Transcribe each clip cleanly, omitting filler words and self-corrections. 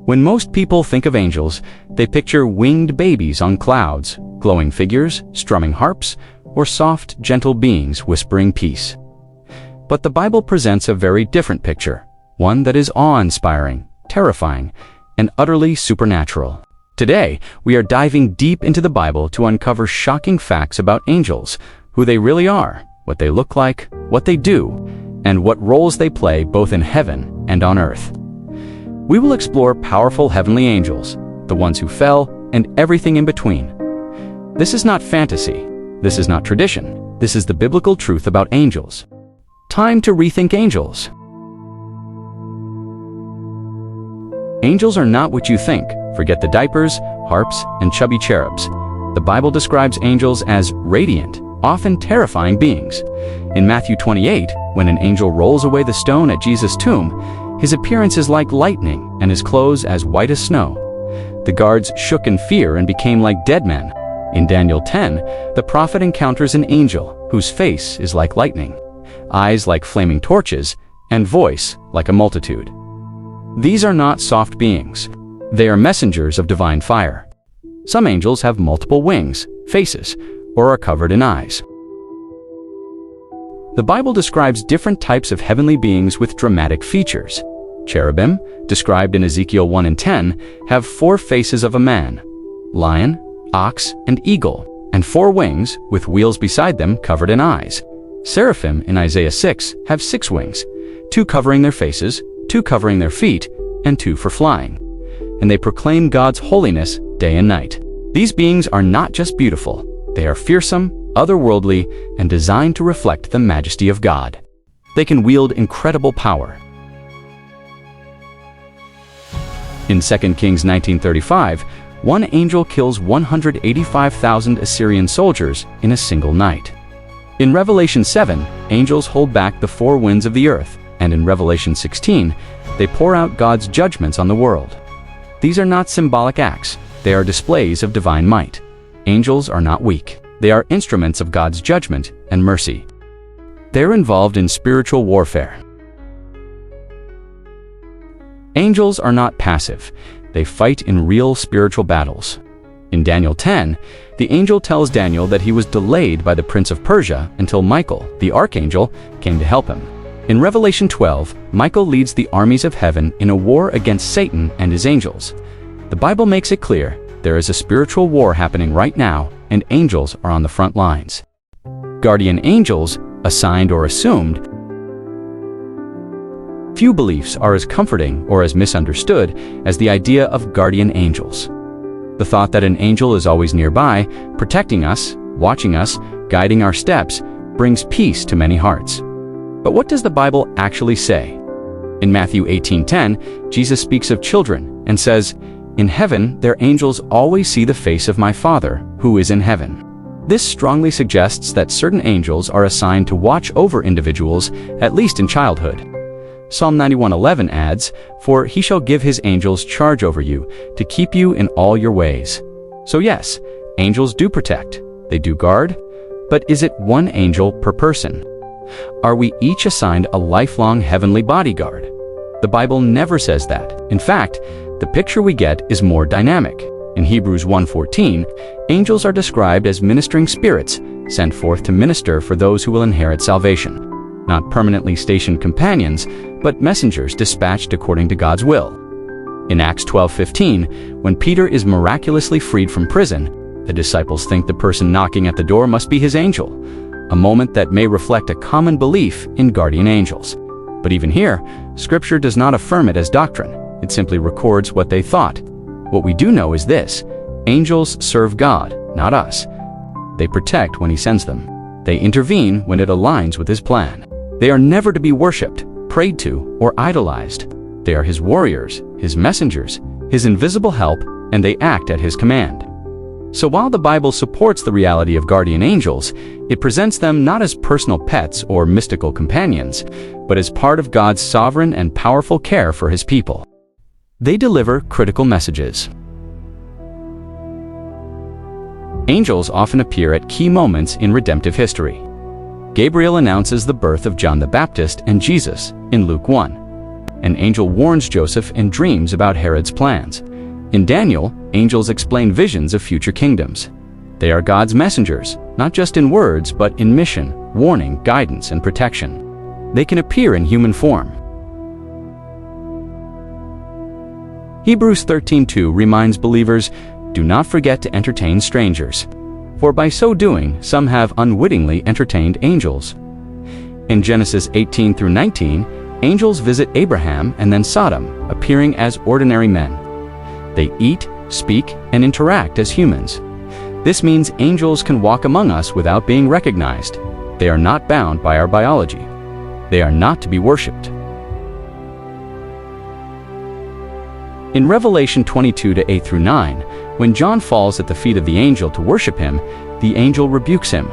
When most people think of angels, they picture winged babies on clouds, glowing figures, strumming harps, or soft, gentle beings whispering peace. But the Bible presents a very different picture, one that is awe-inspiring, terrifying, and utterly supernatural. Today, we are diving deep into the Bible to uncover shocking facts about angels, who they really are, what they look like, what they do, and what roles they play both in heaven and on earth. We will explore powerful heavenly angels, the ones who fell, and everything in between. This is not fantasy. This is not tradition. This is the biblical truth about angels. Time to rethink angels. Angels are not what you think. Forget the diapers, harps, and chubby cherubs. The Bible describes angels as radiant, often terrifying beings. In Matthew 28, when an angel rolls away the stone at Jesus' tomb, his appearance is like lightning and his clothes as white as snow. The guards shook in fear and became like dead men. In Daniel 10, the prophet encounters an angel whose face is like lightning, eyes like flaming torches, and voice like a multitude. These are not soft beings. They are messengers of divine fire. Some angels have multiple wings, faces, or are covered in eyes. The Bible describes different types of heavenly beings with dramatic features. Cherubim, described in Ezekiel 1 and 10, have 4 faces of a man, lion, ox, and eagle, and 4 wings with wheels beside them covered in eyes. Seraphim in Isaiah 6 have 6 wings, 2 covering their faces, 2 covering their feet, and 2 for flying. And they proclaim God's holiness day and night. These beings are not just beautiful, they are fearsome, otherworldly, and designed to reflect the majesty of God. They can wield incredible power. In 2 Kings 19:35, one angel kills 185,000 Assyrian soldiers in a single night. In Revelation 7, angels hold back the 4 winds of the earth, and in Revelation 16, they pour out God's judgments on the world. These are not symbolic acts, they are displays of divine might. Angels are not weak. They are instruments of God's judgment and mercy. They're involved in spiritual warfare. Angels are not passive. They fight in real spiritual battles. In Daniel 10, the angel tells Daniel that he was delayed by the prince of Persia until Michael, the archangel, came to help him. In Revelation 12, Michael leads the armies of heaven in a war against Satan and his angels. The Bible makes it clear there is a spiritual war happening right now, and angels are on the front lines. Guardian angels, assigned or assumed. Few beliefs are as comforting or as misunderstood as the idea of guardian angels. The thought that an angel is always nearby, protecting us, watching us, guiding our steps, brings peace to many hearts. But what does the Bible actually say? In Matthew 18:10, Jesus speaks of children and says, "In heaven, their angels always see the face of my Father, who is in heaven." This strongly suggests that certain angels are assigned to watch over individuals, at least in childhood. Psalm 91:11 adds, "For he shall give his angels charge over you, to keep you in all your ways." So yes, angels do protect, they do guard, but is it one angel per person? Are we each assigned a lifelong heavenly bodyguard? The Bible never says that. In fact, the picture we get is more dynamic. In Hebrews 1:14, angels are described as ministering spirits, sent forth to minister for those who will inherit salvation. Not permanently stationed companions, but messengers dispatched according to God's will. In Acts 12:15, when Peter is miraculously freed from prison, the disciples think the person knocking at the door must be his angel, a moment that may reflect a common belief in guardian angels. But even here, Scripture does not affirm it as doctrine. It simply records what they thought. What we do know is this: angels serve God, not us. They protect when He sends them. They intervene when it aligns with His plan. They are never to be worshipped, prayed to, or idolized. They are His warriors, His messengers, His invisible help, and they act at His command. So while the Bible supports the reality of guardian angels, it presents them not as personal pets or mystical companions, but as part of God's sovereign and powerful care for His people. They deliver critical messages. Angels often appear at key moments in redemptive history. Gabriel announces the birth of John the Baptist and Jesus in Luke 1. An angel warns Joseph in dreams about Herod's plans. In Daniel, angels explain visions of future kingdoms. They are God's messengers, not just in words, but in mission, warning, guidance, and protection. They can appear in human form. Hebrews 13:2 reminds believers, "Do not forget to entertain strangers, for by so doing some have unwittingly entertained angels." In Genesis 18 through 19, angels visit Abraham and then Sodom, appearing as ordinary men. They eat, speak, and interact as humans. This means angels can walk among us without being recognized. They are not bound by our biology. They are not to be worshipped. In Revelation 22:8 through 9, when John falls at the feet of the angel to worship him, the angel rebukes him.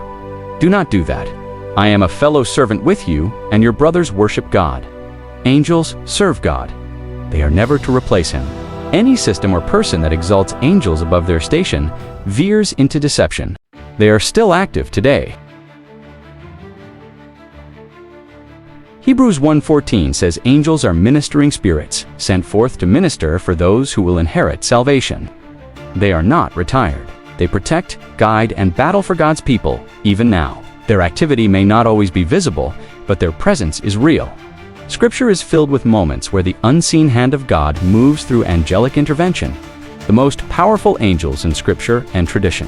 "Do not do that. I am a fellow servant with you, and your brothers worship God." Angels serve God. They are never to replace him. Any system or person that exalts angels above their station veers into deception. They are still active today. Hebrews 1:14 says angels are ministering spirits, sent forth to minister for those who will inherit salvation. They are not retired. They protect, guide, and battle for God's people, even now. Their activity may not always be visible, but their presence is real. Scripture is filled with moments where the unseen hand of God moves through angelic intervention, the most powerful angels in Scripture and tradition.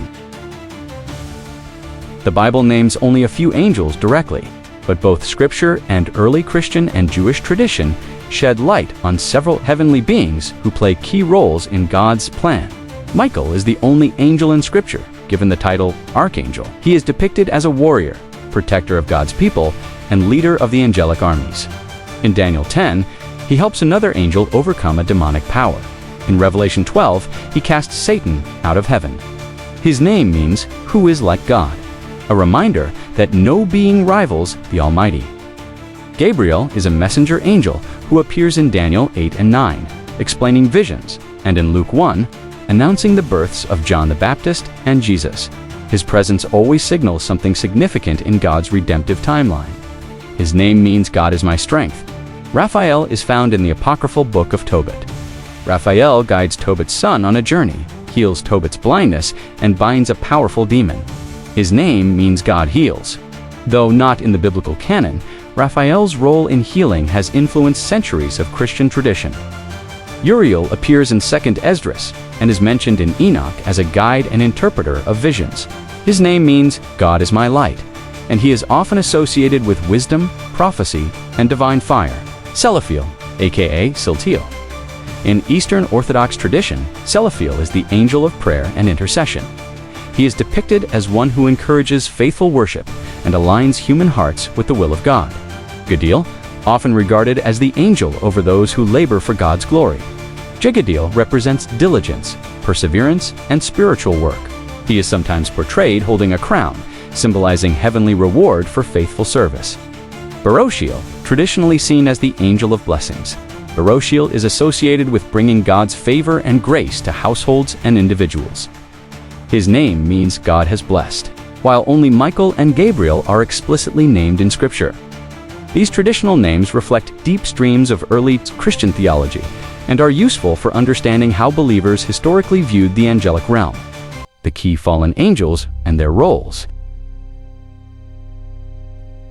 The Bible names only a few angels directly, but both Scripture and early Christian and Jewish tradition shed light on several heavenly beings who play key roles in God's plan. Michael is the only angel in Scripture given the title archangel. He is depicted as a warrior, protector of God's people, and leader of the angelic armies. In Daniel 10, he helps another angel overcome a demonic power. In Revelation 12, he casts Satan out of heaven. His name means, "Who is like God?" a reminder that no being rivals the Almighty. Gabriel is a messenger angel who appears in Daniel 8 and 9, explaining visions, and in Luke 1, announcing the births of John the Baptist and Jesus. His presence always signals something significant in God's redemptive timeline. His name means "God is my strength." Raphael is found in the apocryphal book of Tobit. Raphael guides Tobit's son on a journey, heals Tobit's blindness, and binds a powerful demon. His name means "God heals." Though not in the biblical canon, Raphael's role in healing has influenced centuries of Christian tradition. Uriel appears in 2nd Esdras and is mentioned in Enoch as a guide and interpreter of visions. His name means "God is my light," and he is often associated with wisdom, prophecy, and divine fire. Selaphiel, aka Siltiel. In Eastern Orthodox tradition, Selaphiel is the angel of prayer and intercession. He is depicted as one who encourages faithful worship and aligns human hearts with the will of God. Gaddiel, often regarded as the angel over those who labor for God's glory. Jegadiel represents diligence, perseverance, and spiritual work. He is sometimes portrayed holding a crown, symbolizing heavenly reward for faithful service. Baroshiel, traditionally seen as the angel of blessings. Baroshiel is associated with bringing God's favor and grace to households and individuals. His name means "God has blessed," while only Michael and Gabriel are explicitly named in Scripture. These traditional names reflect deep streams of early Christian theology and are useful for understanding how believers historically viewed the angelic realm, the key fallen angels, and their roles.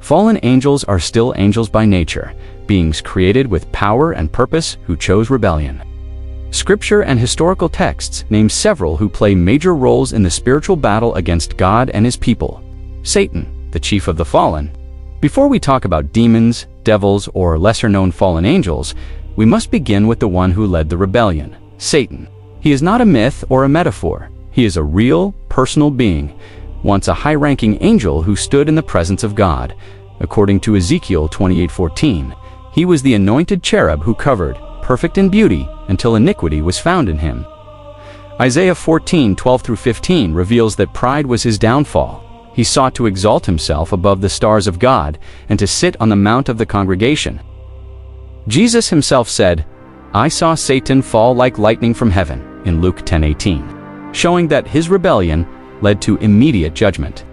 Fallen angels are still angels by nature, beings created with power and purpose who chose rebellion. Scripture and historical texts name several who play major roles in the spiritual battle against God and his people. Satan, the chief of the fallen. Before we talk about demons, devils, or lesser-known fallen angels, we must begin with the one who led the rebellion, Satan. He is not a myth or a metaphor. He is a real, personal being, once a high-ranking angel who stood in the presence of God. According to Ezekiel 28:14, he was the anointed cherub who covered, perfect in beauty, until iniquity was found in him. Isaiah 14:12-15 reveals that pride was his downfall. He sought to exalt himself above the stars of God and to sit on the mount of the congregation. Jesus himself said, "I saw Satan fall like lightning from heaven," in Luke 10:18, showing that his rebellion led to immediate judgment.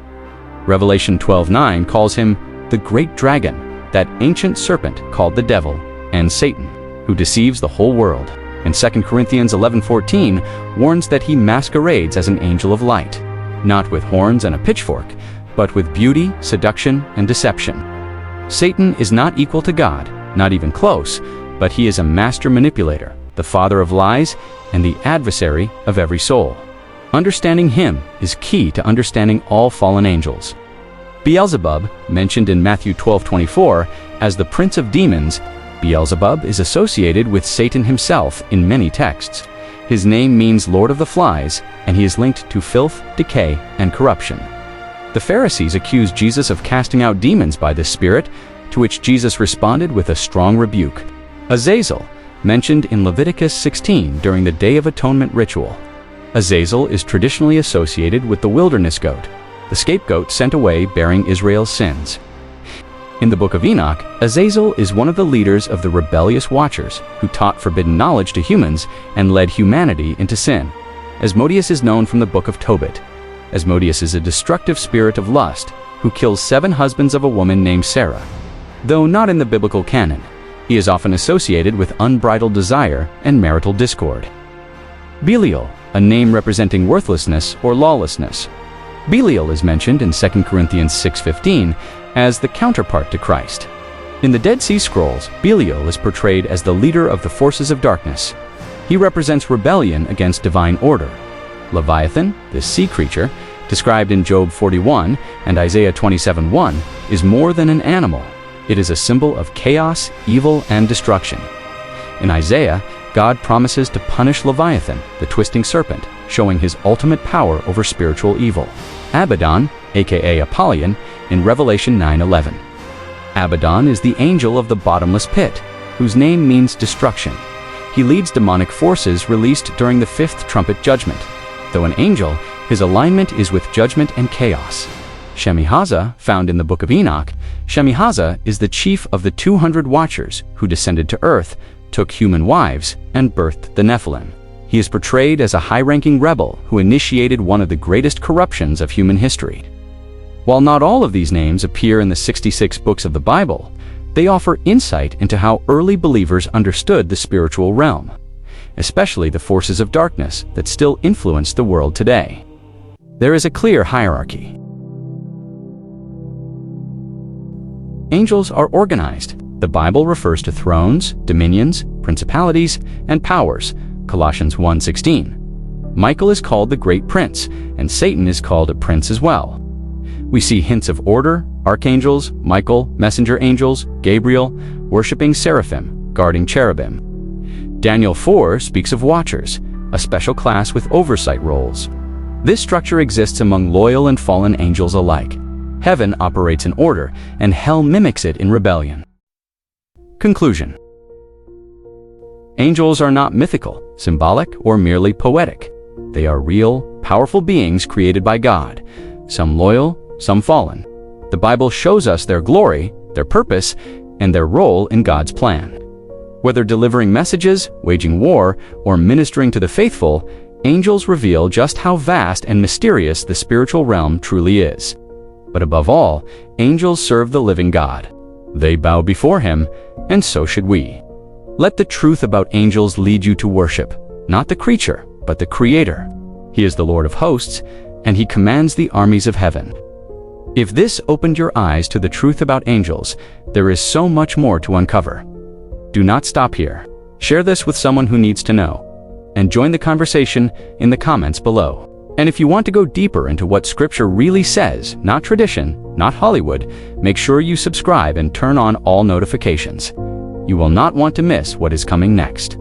Revelation 12:9 calls him the great dragon, that ancient serpent called the devil and Satan. who deceives the whole world. And 2 Corinthians 11:14 warns that he masquerades as an angel of light, not with horns and a pitchfork, but with beauty, seduction, and deception. Satan is not equal to God, not even close, but he is a master manipulator, the father of lies, and the adversary of every soul. Understanding him is key to understanding all fallen angels. Beelzebub, mentioned in Matthew 12:24 as the prince of demons, Beelzebub is associated with Satan himself in many texts. His name means Lord of the Flies, and he is linked to filth, decay, and corruption. The Pharisees accused Jesus of casting out demons by this spirit, to which Jesus responded with a strong rebuke. Azazel, mentioned in Leviticus 16 during the Day of Atonement ritual. Azazel is traditionally associated with the wilderness goat, the scapegoat sent away bearing Israel's sins. In the book of Enoch, Azazel is one of the leaders of the rebellious Watchers who taught forbidden knowledge to humans and led humanity into sin. Asmodeus is known from the book of Tobit. Asmodeus is a destructive spirit of lust who kills 7 husbands of a woman named Sarah. Though not in the biblical canon, he is often associated with unbridled desire and marital discord. Belial, a name representing worthlessness or lawlessness. Belial is mentioned in 2 Corinthians 6:15 as the counterpart to Christ. In the Dead Sea Scrolls, Belial is portrayed as the leader of the forces of darkness. He represents rebellion against divine order. Leviathan, this sea creature, described in Job 41 and Isaiah 27:1, is more than an animal. It is a symbol of chaos, evil, and destruction. In Isaiah, God promises to punish Leviathan, the twisting serpent, showing his ultimate power over spiritual evil. Abaddon, aka Apollyon, in Revelation 9:11. Abaddon is the angel of the bottomless pit, whose name means destruction. He leads demonic forces released during the 5th trumpet judgment. Though an angel, his alignment is with judgment and chaos. Shemihaza, found in the book of Enoch, Shemihaza is the chief of the 200 Watchers who descended to earth, took human wives, and birthed the Nephilim. He is portrayed as a high-ranking rebel who initiated one of the greatest corruptions of human history. While not all of these names appear in the 66 books of the Bible, they offer insight into how early believers understood the spiritual realm, especially the forces of darkness that still influence the world today. There is a clear hierarchy. Angels are organized. The Bible refers to thrones, dominions, principalities, and powers, Colossians 1:16. Michael is called the Great Prince, and Satan is called a prince as well. We see hints of order, archangels, Michael, messenger angels, Gabriel, worshipping seraphim, guarding cherubim. Daniel 4 speaks of watchers, a special class with oversight roles. This structure exists among loyal and fallen angels alike. Heaven operates in order, and hell mimics it in rebellion. Conclusion. Angels are not mythical, symbolic, or merely poetic. They are real, powerful beings created by God, some loyal, some fallen. The Bible shows us their glory, their purpose, and their role in God's plan. Whether delivering messages, waging war, or ministering to the faithful, angels reveal just how vast and mysterious the spiritual realm truly is. But above all, angels serve the living God. They bow before him, and so should we. Let the truth about angels lead you to worship, not the creature, but the Creator. He is the Lord of hosts, and he commands the armies of heaven. If this opened your eyes to the truth about angels, there is so much more to uncover. Do not stop here. Share this with someone who needs to know, and join the conversation in the comments below. And if you want to go deeper into what Scripture really says, not tradition, not Hollywood, make sure you subscribe and turn on all notifications. You will not want to miss what is coming next.